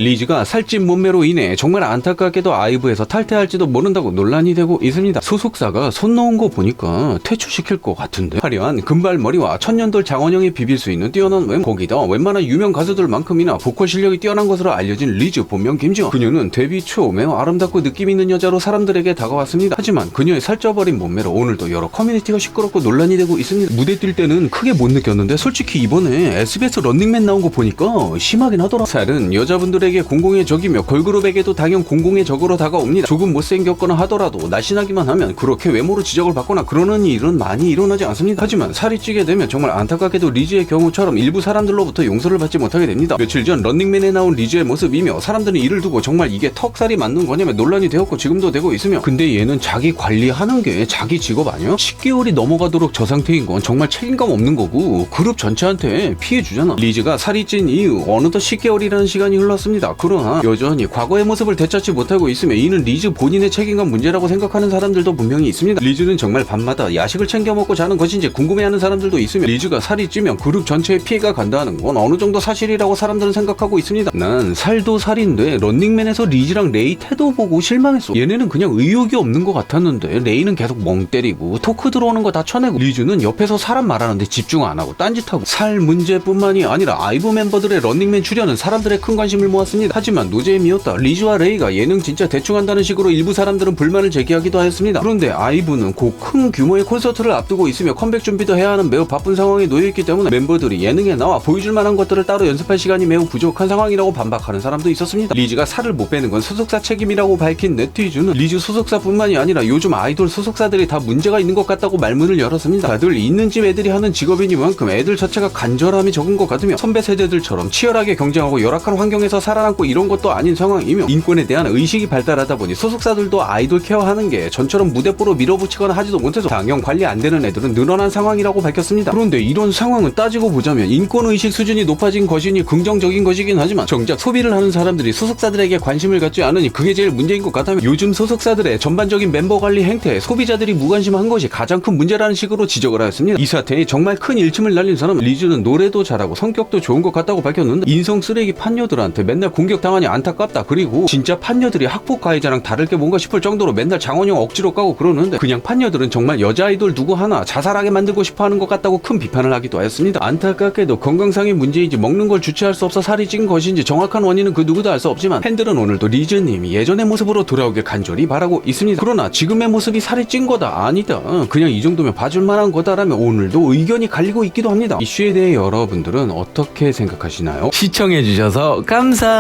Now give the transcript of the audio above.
리즈가 살찐 몸매로 인해 정말 안타깝게도 아이브에서 탈퇴할지도 모른다고 논란이 되고 있습니다. 소속사가 손 놓은 거 보니까 퇴출시킬 것 같은데. 화려한 금발머리와 천년돌 장원영에 비빌 수 있는 뛰어난 외모, 거기다 웬만한 유명 가수들만큼이나 보컬 실력이 뛰어난 것으로 알려진 리즈 본명 김지원. 그녀는 데뷔 초 매우 아름답고 느낌 있는 여자로 사람들에게 다가왔습니다. 하지만 그녀의 살쪄버린 몸매로 오늘도 여러 커뮤니티가 시끄럽고 논란이 되고 있습니다. 무대 뛸 때는 크게 못 느꼈는데 솔직히 이번에 SBS 런닝맨 나온 거 보니까 심하긴 하더라. 살은 여자분들에게 공공의 적이며 걸그룹에게도 당연 공공의 적으로 다가옵니다. 조금 못생겼거나 하더라도 날씬하기만 하면 그렇게 외모로 지적을 받거나 그러는 일은 많이 일어나지 않습니다. 하지만 살이 찌게 되면 정말 안타깝게도 리즈의 경우처럼 일부 사람들로부터 용서를 받지 못하게 됩니다. 며칠 전 런닝맨에 나온 리즈의 모습이며 사람들은 이를 두고 정말 이게 턱살이 맞는 거냐며 논란이 되었고 지금도 되고 있으며, 근데 얘는 자기 관리하는 게 자기 직업 아니야? 10개월이 넘어가도록 저 상태인 건 정말 책임감 없는 거고 그룹 전체한테 피해 주잖아. 리즈가 살이 찐 이후 어느덧 10개월이라는 시간이 흘렀습니다. 그러나 여전히 과거의 모습을 되찾지 못하고 있으며 이는 리즈 본인의 책임감 문제라고 생각하는 사람들도 분명히 있습니다. 리즈는 정말 밤마다 야식을 챙겨 먹고 자는 것인지 궁금해하는 사람들도 있으며, 리즈가 살이 찌면 그룹 전체에 피해가 간다는 건 어느 정도 사실이라고 사람들은 생각하고 있습니다. 난 살도 살인데 런닝맨에서 리즈랑 레이 태도 보고 실망했어. 얘네는 그냥 의욕이 없는 것 같았는데 레이는 계속 멍 때리고 토크 들어오는 거 다 쳐내고 리즈는 옆에서 사람 말하는데 집중 안 하고 딴짓하고. 살 문제뿐만이 아니라 아이브 멤버들의 런닝맨 출연은 사람들의 큰 관심을 모았습니다. 하지만 노잼이었다. 리즈와 레이가 예능 진짜 대충 한다는 식으로 일부 사람들은 불만을 제기하기도 하였습니다. 그런데 아이브는 곧 큰 규모의 콘서트를 앞두고 있으며 컴백 준비도 해야 하는 매우 바쁜 상황에 놓여있기 때문에 멤버들이 예능에 나와 보여줄 만한 것들을 따로 연습할 시간이 매우 부족한 상황이라고 반박하는 사람도 있었습니다. 리즈가 살을 못 빼는 건 소속사 책임이라고 밝힌 네티즌은 리즈 소속사뿐만이 아니라 요즘 아이돌 소속사들이 다 문제가 있는 것 같다고 말문을 열었습니다. 다들 있는 집 애들이 하는 직업이니만큼 애들 자체가 간절함이 적은 것 같으며 선배 세대들처럼 치열하게 경쟁하고 열악한 환경에서 살아남고 이런 것도 아닌 상황이며, 인권에 대한 의식이 발달하다 보니 소속사들도 아이돌 케어하는 게 전처럼 무대뽀로 밀어붙이거나 하지도 못해서 당연 관리 안 되는 애들은 늘어난 상황이라고 밝혔습니다. 그런데 이런 상황은 따지고 보자면 인권의식 수준이 높아진 것이니 긍정적인 것이긴 하지만 정작 소비를 하는 사람들이 소속사들에게 관심을 갖지 않으니 그게 제일 문제인 것 같다며, 요즘 소속사들의 전반적인 멤버 관리 행태에 소비자들이 무관심한 것이 가장 큰 문제라는 식으로 지적을 하였습니다. 이 사태에 정말 큰 일침을 날린 사람은 리즈는 노래도 잘하고 성격도 좋은 것 같다고 밝혔는데 인성 쓰레기 판녀들한테 맨날 공격당하니 안타깝다. 그리고 진짜 판녀들이 학폭 가해자랑 다를 게 뭔가 싶을 정도로 맨날 장원영 억지로 까고 그러는데 그냥 판녀들은 정말 여자 아이돌 누구 하나 자살하게 만들고 싶어하는 것 같다고 큰 비판을 하기도 하였습니다. 안타깝게도 건강상의 문제인지 먹는 걸 주체할 수 없어 살이 찐 것인지 정확한 원인은 그 누구도 알 수 없지만 팬들은 오늘도 리즈님이 예전의 모습으로 돌아오길 간절히 바라고 있습니다. 그러나 지금의 모습이 살이 찐 거다 아니다, 그냥 이 정도면 봐줄 만한 거다라면 오늘도 의견이 갈리고 있기도 합니다. 이슈에 대해 여러분들은 어떻게 생각하시나요? 시청해주셔서 감사.